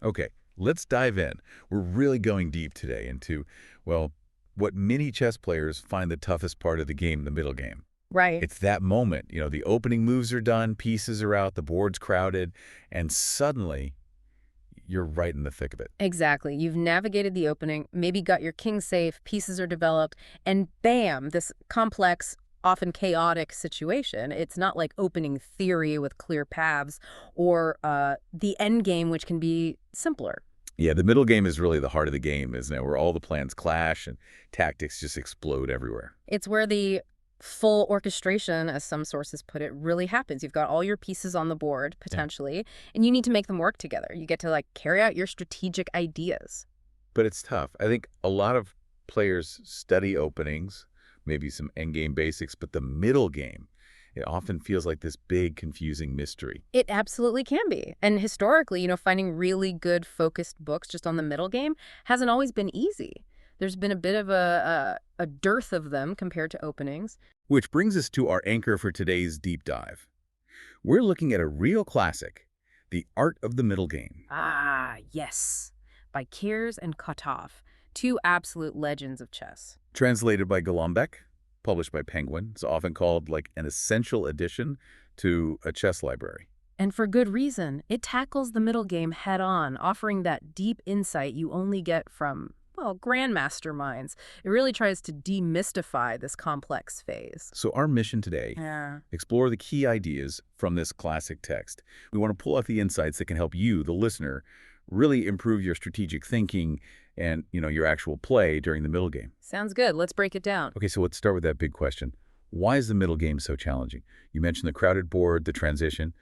Okay, let's dive in. We're really going deep today into, well, what many chess players find the toughest part of the game, the middle game. Right. It's that moment, the opening moves are done, pieces are out, the board's crowded, and suddenly you're right in the thick of it. Exactly. You've navigated the opening, maybe got your king safe, pieces are developed, and bam, this complex, often chaotic situation. It's not like opening theory with clear paths or the end game, which can be simpler. Yeah, the middle game is really the heart of the game, isn't it? Where all the plans clash and tactics just explode everywhere. It's where the full orchestration, as some sources put it, really happens. You've got all your pieces on the board, Yeah. potentially, and you need to make them work together. You get to carry out your strategic ideas. But it's tough. I think a lot of players study openings, maybe some endgame basics, but the middle game, it often feels like this big, confusing mystery. It absolutely can be. And historically, finding really good focused books just on the middle game hasn't always been easy. There's been a bit of a dearth of them compared to openings. Which brings us to our anchor for today's deep dive. We're looking at a real classic, The Art of the Middle Game. Ah, yes. By Keres and Kotov, two absolute legends of chess. Translated by Golombek, published by Penguin. It's often called like an essential addition to a chess library. And for good reason. It tackles the middle game head on, offering that deep insight you only get from, well, grandmaster minds. It really tries to demystify this complex phase. So our mission today, Yeah. explore the key ideas from this classic text. We want to pull out the insights that can help you, the listener, really improve your strategic thinking and, your actual play during the middle game. Sounds good. Let's break it down. Okay, so let's start with that big question. Why is the middle game so challenging? You mentioned the crowded board, the transition.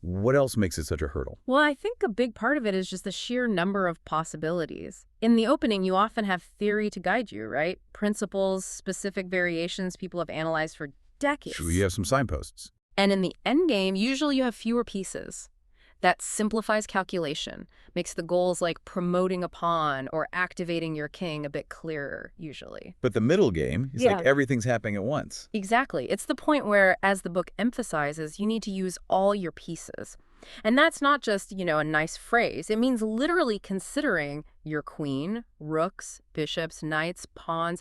What else makes it such a hurdle? Well, I think a big part of it is just the sheer number of possibilities. In the opening, you often have theory to guide you, right? Principles, specific variations people have analyzed for Should we decades. have some signposts? And in the end game, usually you have fewer pieces. That simplifies calculation, makes the goals like promoting a pawn or activating your king a bit clearer, usually. But the middle game is like Yeah. everything's happening at once. Exactly. It's the point where, as the book emphasizes, you need to use all your pieces. And that's not just, a nice phrase. It means literally considering your queen, rooks, bishops, knights, pawns,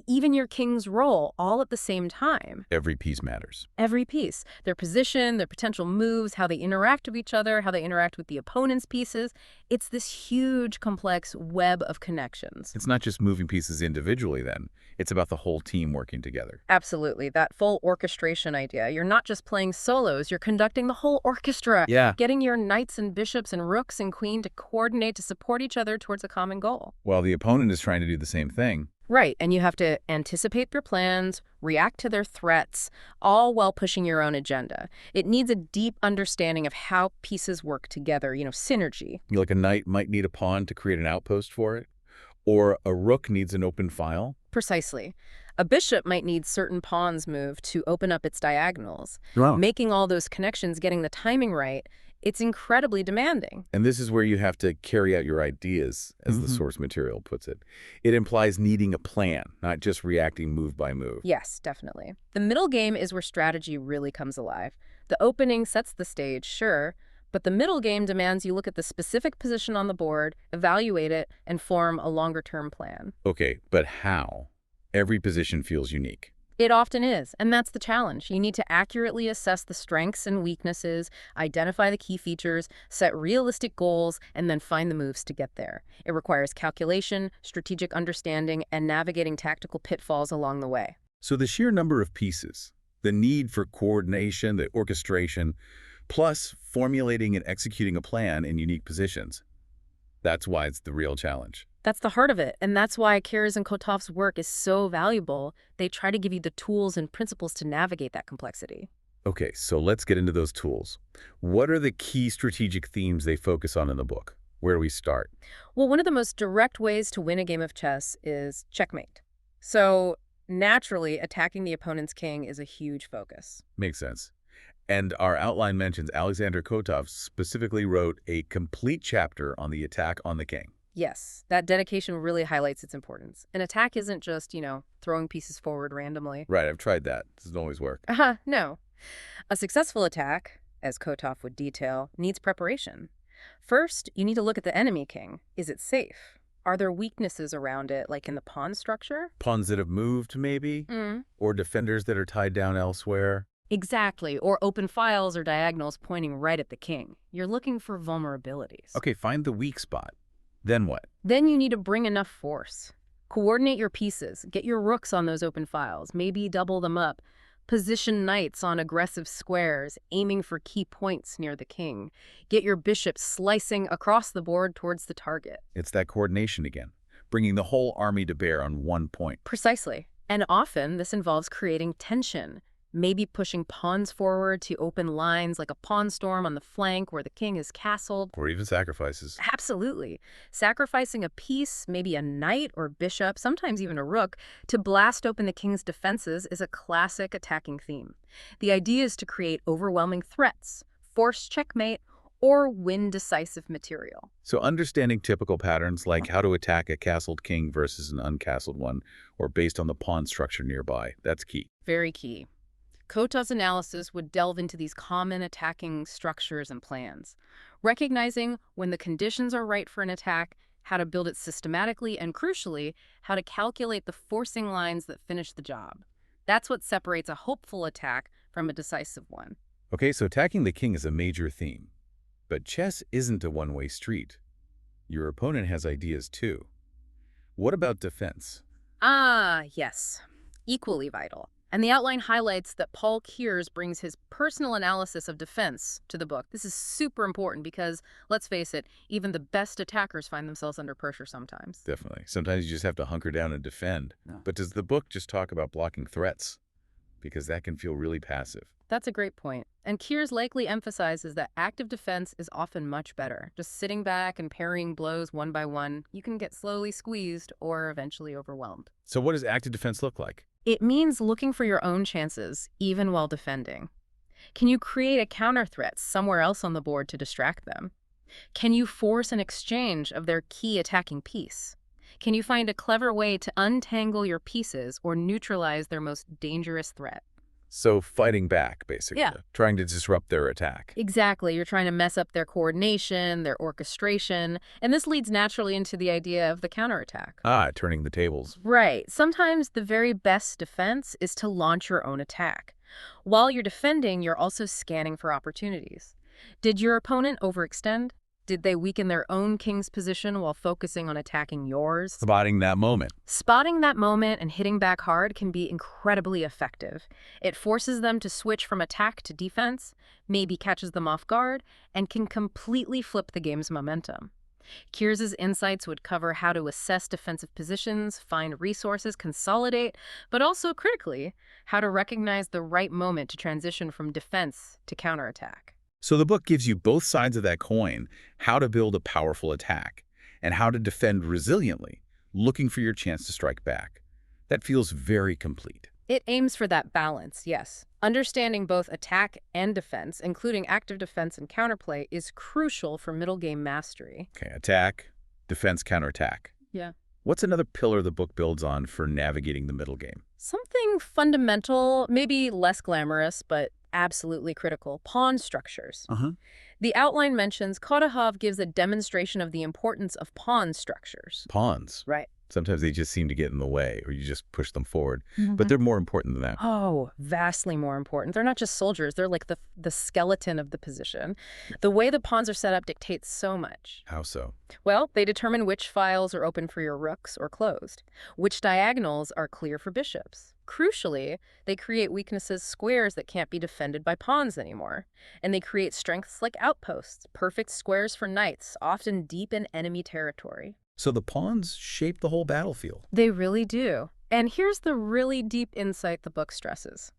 even your king's role all at the same time. Every piece matters. Every piece, their position, their potential moves, how they interact with each other, how they interact with the opponent's pieces. It's this huge, complex web of connections. It's not just moving pieces individually then. It's about the whole team working together. Absolutely. That full orchestration idea. You're not just playing solos, you're conducting the whole orchestra, Yeah. getting your knights and bishops and rooks and queen to coordinate to support each other towards a common goal. While the opponent is trying to do the same thing. Right, and you have to anticipate their plans, react to their threats, all while pushing your own agenda. It needs a deep understanding of how pieces work together, synergy. Like a knight might need a pawn to create an outpost for it, or a rook needs an open file. Precisely. A bishop might need certain pawns moved to open up its diagonals. Wow. Making all those connections, getting the timing right, it's incredibly demanding. And this is where you have to carry out your ideas, as the source material puts it. It implies needing a plan, not just reacting move by move. Yes, definitely. The middle game is where strategy really comes alive. The opening sets the stage, sure, but the middle game demands you look at the specific position on the board, evaluate it, and form a longer-term plan. Okay, but how? Every position feels unique. It often is, and that's the challenge. You need to accurately assess the strengths and weaknesses, identify the key features, set realistic goals, and then find the moves to get there. It requires calculation, strategic understanding, and navigating tactical pitfalls along the way. So the sheer number of pieces, the need for coordination, the orchestration, plus formulating and executing a plan in unique positions. That's why it's the real challenge. That's the heart of it, and that's why Keres and Kotov's work is so valuable. They try to give you the tools and principles to navigate that complexity. Okay, so let's get into those tools. What are the key strategic themes they focus on in the book? Where do we start? Well, one of the most direct ways to win a game of chess is checkmate. So, naturally, attacking the opponent's king is a huge focus. Makes sense. And our outline mentions Alexander Kotov specifically wrote a complete chapter on the attack on the king. Yes, that dedication really highlights its importance. An attack isn't just, throwing pieces forward randomly. Right, I've tried that. Doesn't always work. No. A successful attack, as Kotov would detail, needs preparation. First, you need to look at the enemy king. Is it safe? Are there weaknesses around it, like in the pawn structure? Pawns that have moved, maybe? Mm. Or defenders that are tied down elsewhere? Exactly, or open files or diagonals pointing right at the king. You're looking for vulnerabilities. Okay, find the weak spot. Then what? Then you need to bring enough force. Coordinate your pieces. Get your rooks on those open files. Maybe double them up. Position knights on aggressive squares, aiming for key points near the king. Get your bishops slicing across the board towards the target. It's that coordination again, bringing the whole army to bear on one point. Precisely. And often this involves creating tension. Maybe pushing pawns forward to open lines like a pawn storm on the flank where the king is castled. Or even sacrifices. Absolutely. Sacrificing a piece, maybe a knight or bishop, sometimes even a rook, to blast open the king's defenses is a classic attacking theme. The idea is to create overwhelming threats, force checkmate, or win decisive material. So understanding typical patterns like how to attack a castled king versus an uncastled one, or based on the pawn structure nearby, that's key. Very key. Kotov's analysis would delve into these common attacking structures and plans, recognizing when the conditions are right for an attack, how to build it systematically, and crucially, how to calculate the forcing lines that finish the job. That's what separates a hopeful attack from a decisive one. Okay, so attacking the king is a major theme. But chess isn't a one-way street. Your opponent has ideas too. What about defense? Ah, yes. Equally vital. And the outline highlights that Paul Keres brings his personal analysis of defense to the book. This is super important because, let's face it, even the best attackers find themselves under pressure sometimes. Definitely. Sometimes you just have to hunker down and defend. No. But does the book just talk about blocking threats? Because that can feel really passive. That's a great point. And Keres likely emphasizes that active defense is often much better. Just sitting back and parrying blows one by one, you can get slowly squeezed or eventually overwhelmed. So what does active defense look like? It means looking for your own chances, even while defending. Can you create a counter threat somewhere else on the board to distract them? Can you force an exchange of their key attacking piece? Can you find a clever way to untangle your pieces or neutralize their most dangerous threat? So fighting back, basically. Yeah. Trying to disrupt their attack. Exactly. You're trying to mess up their coordination, their orchestration, and this leads naturally into the idea of the counterattack. Ah, turning the tables. Right. Sometimes the very best defense is to launch your own attack. While you're defending, you're also scanning for opportunities. Did your opponent overextend? Did they weaken their own king's position while focusing on attacking yours? Spotting that moment. Spotting that moment and hitting back hard can be incredibly effective. It forces them to switch from attack to defense, maybe catches them off guard, and can completely flip the game's momentum. Keres's insights would cover how to assess defensive positions, find resources, consolidate, but also critically, how to recognize the right moment to transition from defense to counterattack. So the book gives you both sides of that coin, how to build a powerful attack and how to defend resiliently, looking for your chance to strike back. That feels very complete. It aims for that balance, yes. Understanding both attack and defense, including active defense and counterplay, is crucial for middle game mastery. Okay, attack, defense, counterattack. Yeah. What's another pillar the book builds on for navigating the middle game? Something fundamental, maybe less glamorous, but absolutely critical: pawn structures. The outline mentions Kotov gives a demonstration of the importance of pawn structures. Pawns. Right. Sometimes they just seem to get in the way, or you just push them forward. But they're more important than that. Oh, vastly more important. They're not just soldiers. They're like the skeleton of the position. The way the pawns are set up dictates so much. How so? Well, they determine which files are open for your rooks or closed, which diagonals are clear for bishops. Crucially, they create weaknesses, squares that can't be defended by pawns anymore. And they create strengths like outposts, perfect squares for knights, often deep in enemy territory. So the pawns shape the whole battlefield. They really do. And here's the really deep insight the book stresses.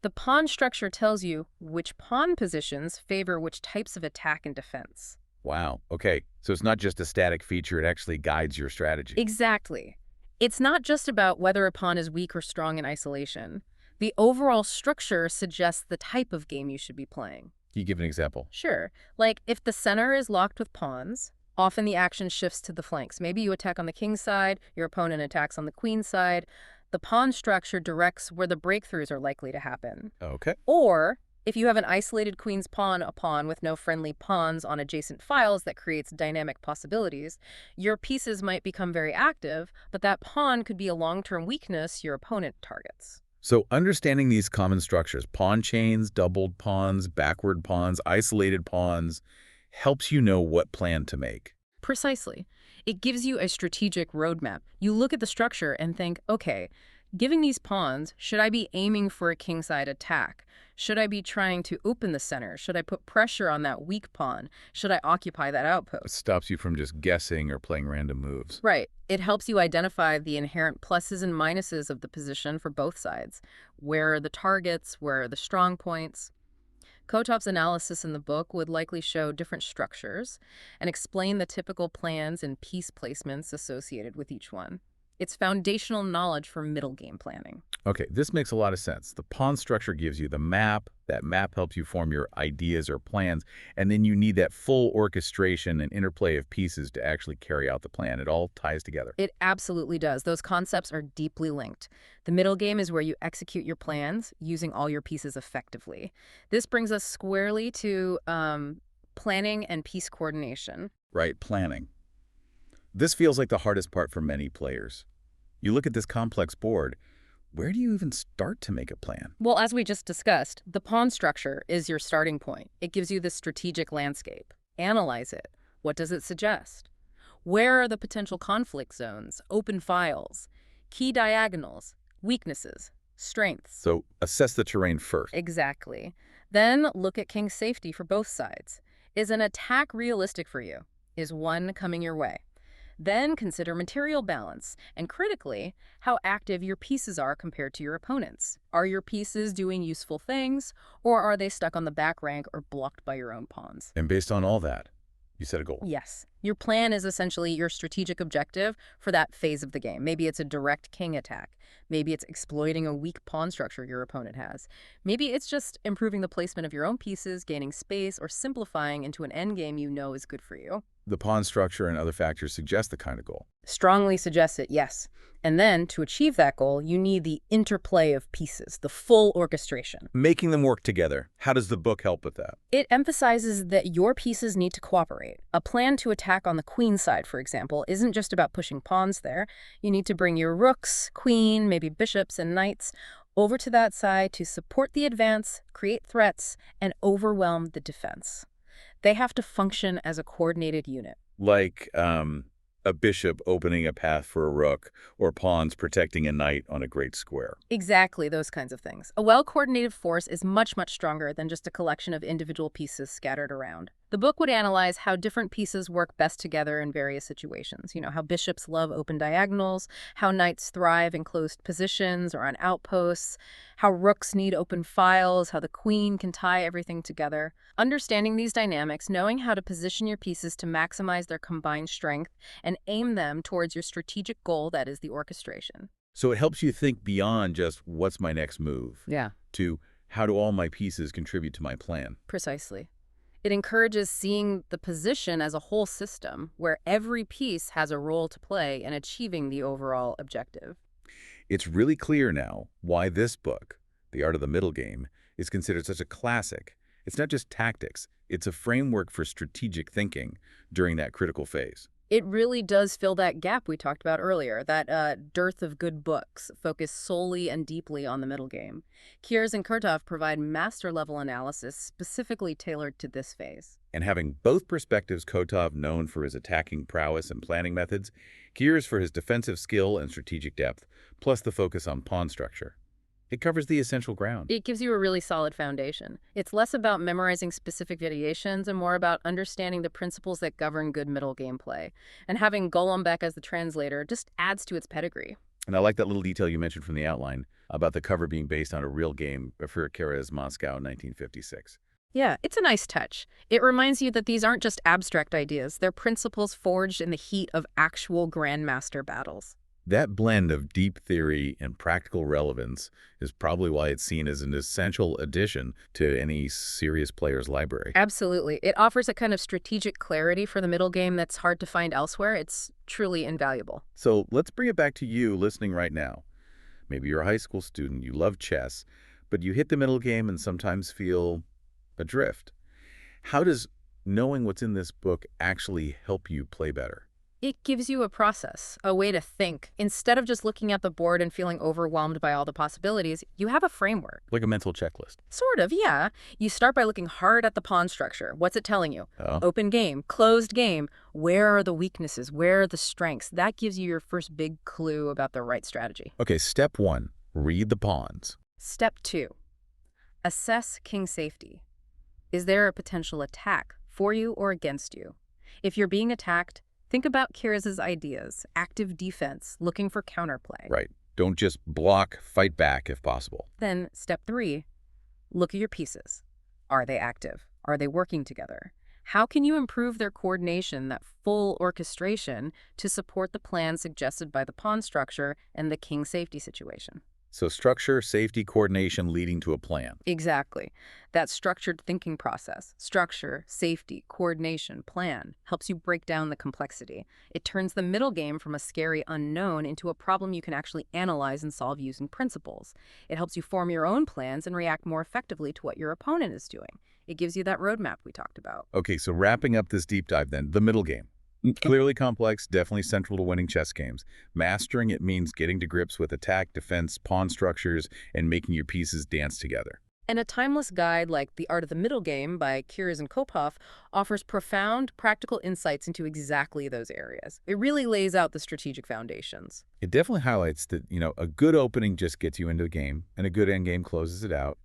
The pawn structure tells you which pawn positions favor which types of attack and defense. Wow. Okay. So it's not just a static feature. It actually guides your strategy. Exactly. It's not just about whether a pawn is weak or strong in isolation. The overall structure suggests the type of game you should be playing. Can you give an example? Sure. Like if the center is locked with pawns, often the action shifts to the flanks. Maybe you attack on the king's side, your opponent attacks on the queen's side. The pawn structure directs where the breakthroughs are likely to happen. Okay. Or If you have an isolated queen's pawn, a pawn with no friendly pawns on adjacent files that creates dynamic possibilities, your pieces might become very active, but that pawn could be a long-term weakness your opponent targets. So understanding these common structures, pawn chains, doubled pawns, backward pawns, isolated pawns, helps you know what plan to make. Precisely. It gives you a strategic roadmap. You look at the structure and think, okay, giving these pawns, should I be aiming for a kingside attack? Should I be trying to open the center? Should I put pressure on that weak pawn? Should I occupy that It outpost? stops you from just guessing or playing random moves. Right. It helps you identify the inherent pluses and minuses of the position for both sides. Where are the targets? Where are the strong points? Kotov's analysis in the book would likely show different structures and explain the typical plans and piece placements associated with each one. It's foundational knowledge for middle game planning. Okay, this makes a lot of sense. The pawn structure gives you the map. That map helps you form your ideas or plans. And then you need that full orchestration and interplay of pieces to actually carry out the plan. It all ties together. It absolutely does. Those concepts are deeply linked. The middle game is where you execute your plans using all your pieces effectively. This brings us squarely to planning and piece coordination. Right, planning. This feels like the hardest part for many players. You look at this complex board, where do you even start to make a plan? Well, as we just discussed, the pawn structure is your starting point. It gives you the strategic landscape. Analyze it. What does it suggest? Where are the potential conflict zones, open files, key diagonals, weaknesses, strengths? So assess the terrain first. Exactly. Then look at king's safety for both sides. Is an attack realistic for you? Is one coming your way? Then consider material balance, and critically, how active your pieces are compared to your opponents. Are your pieces doing useful things, or are they stuck on the back rank or blocked by your own pawns? And based on all that, you set a goal. Yes. Your plan is essentially your strategic objective for that phase of the game. Maybe it's a direct king attack. Maybe it's exploiting a weak pawn structure your opponent has. Maybe it's just improving the placement of your own pieces, gaining space, or simplifying into an endgame you know is good for you. The pawn structure and other factors suggest the kind of goal. Strongly suggests it, yes. And then, to achieve that goal, you need the interplay of pieces, the full orchestration. Making them work together. How does the book help with that? It emphasizes that your pieces need to cooperate. A plan to attack on the queen side, for example, isn't just about pushing pawns there. You need to bring your rooks, queen, maybe bishops and knights over to that side to support the advance, create threats, and overwhelm the defense. They have to function as a coordinated unit. Like a bishop opening a path for a rook, or pawns protecting a knight on a great square. Exactly, those kinds of things. A well-coordinated force is much, much stronger than just a collection of individual pieces scattered around. The book would analyze how different pieces work best together in various situations. You know, how bishops love open diagonals, how knights thrive in closed positions or on outposts, how rooks need open files, how the queen can tie everything together. Understanding these dynamics, knowing how to position your pieces to maximize their combined strength, and aim them towards your strategic goal, that is the orchestration. So it helps you think beyond just what's my next move, Yeah, to how do all my pieces contribute to my plan. precisely. It encourages seeing the position as a whole system where every piece has a role to play in achieving the overall objective. It's really clear now why this book, The Art of the Middle Game, is considered such a classic. It's not just tactics, it's a framework for strategic thinking during that critical phase. It really does fill that gap we talked about earlier, that dearth of good books focused solely and deeply on the middle game. Keres and Kotov provide master-level analysis specifically tailored to this phase. And having both perspectives, Kotov known for his attacking prowess and planning methods, Keres for his defensive skill and strategic depth, plus the focus on pawn structure. It covers the essential ground. It gives you a really solid foundation. It's less about memorizing specific variations and more about understanding the principles that govern good middle gameplay. And having Golombek as the translator just adds to its pedigree. And I like that little detail you mentioned from the outline about the cover being based on a real game, Rejfir and Keres, Moscow, 1956. Yeah, it's a nice touch. It reminds you that these aren't just abstract ideas. They're principles forged in the heat of actual grandmaster battles. That blend of deep theory and practical relevance is probably why it's seen as an essential addition to any serious player's library. Absolutely. It offers a kind of strategic clarity for the middle game that's hard to find elsewhere. It's truly invaluable. So let's bring it back to you listening right now. Maybe you're a high school student, you love chess, but you hit the middle game and sometimes feel adrift. How does knowing what's in this book actually help you play better? It gives you a process, a way to think. Instead of just looking at the board and feeling overwhelmed by all the possibilities, you have a framework. Like a mental checklist. Sort of, yeah. You start by looking hard at the pawn structure. What's it telling you? Oh, Open game, closed game. Where are the weaknesses? Where are the strengths? That gives you your first big clue about the right strategy. okay, step one, read the pawns. Step 2. Assess king safety. Is there a potential attack for you or against you? If you're being attacked, think about Keres's ideas. Active defense, looking for counterplay. Right. Don't just block, fight back if possible. Then, step 3, look at your pieces. Are they active? Are they working together? How can you improve their coordination, that full orchestration, to support the plan suggested by the pawn structure and the king safety situation? So structure, safety, coordination leading to a plan. Exactly. That structured thinking process, structure, safety, coordination, plan, helps you break down the complexity. It turns the middle game from a scary unknown into a problem you can actually analyze and solve using principles. It helps you form your own plans and react more effectively to what your opponent is doing. It gives you that roadmap we talked about. Okay, so wrapping up this deep dive then, the middle game. Clearly complex, definitely central to winning chess games. Mastering it means getting to grips with attack, defense, pawn structures, and making your pieces dance together. And a timeless guide like The Art of the Middle Game by Keres and Kotov offers profound, practical insights into exactly those areas. It really lays out the strategic foundations. It definitely highlights that, a good opening just gets you into the game, and a good endgame closes it out.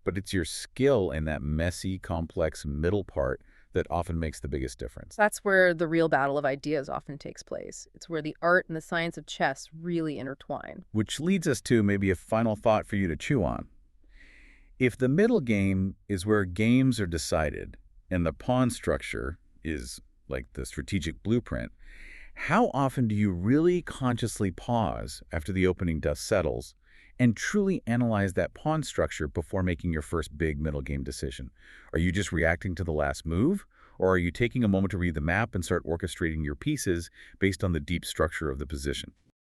But it's your skill in that messy, complex middle part that often makes the biggest difference. That's where the real battle of ideas often takes place. It's where the art and the science of chess really intertwine. Which leads us to maybe a final thought for you to chew on. If the middle game is where games are decided and the pawn structure is like the strategic blueprint, how often do you really consciously pause after the opening dust settles and truly analyze that pawn structure before making your first big middle game decision? Are you just reacting to the last move, or are you taking a moment to read the map and start orchestrating your pieces based on the deep structure of the position?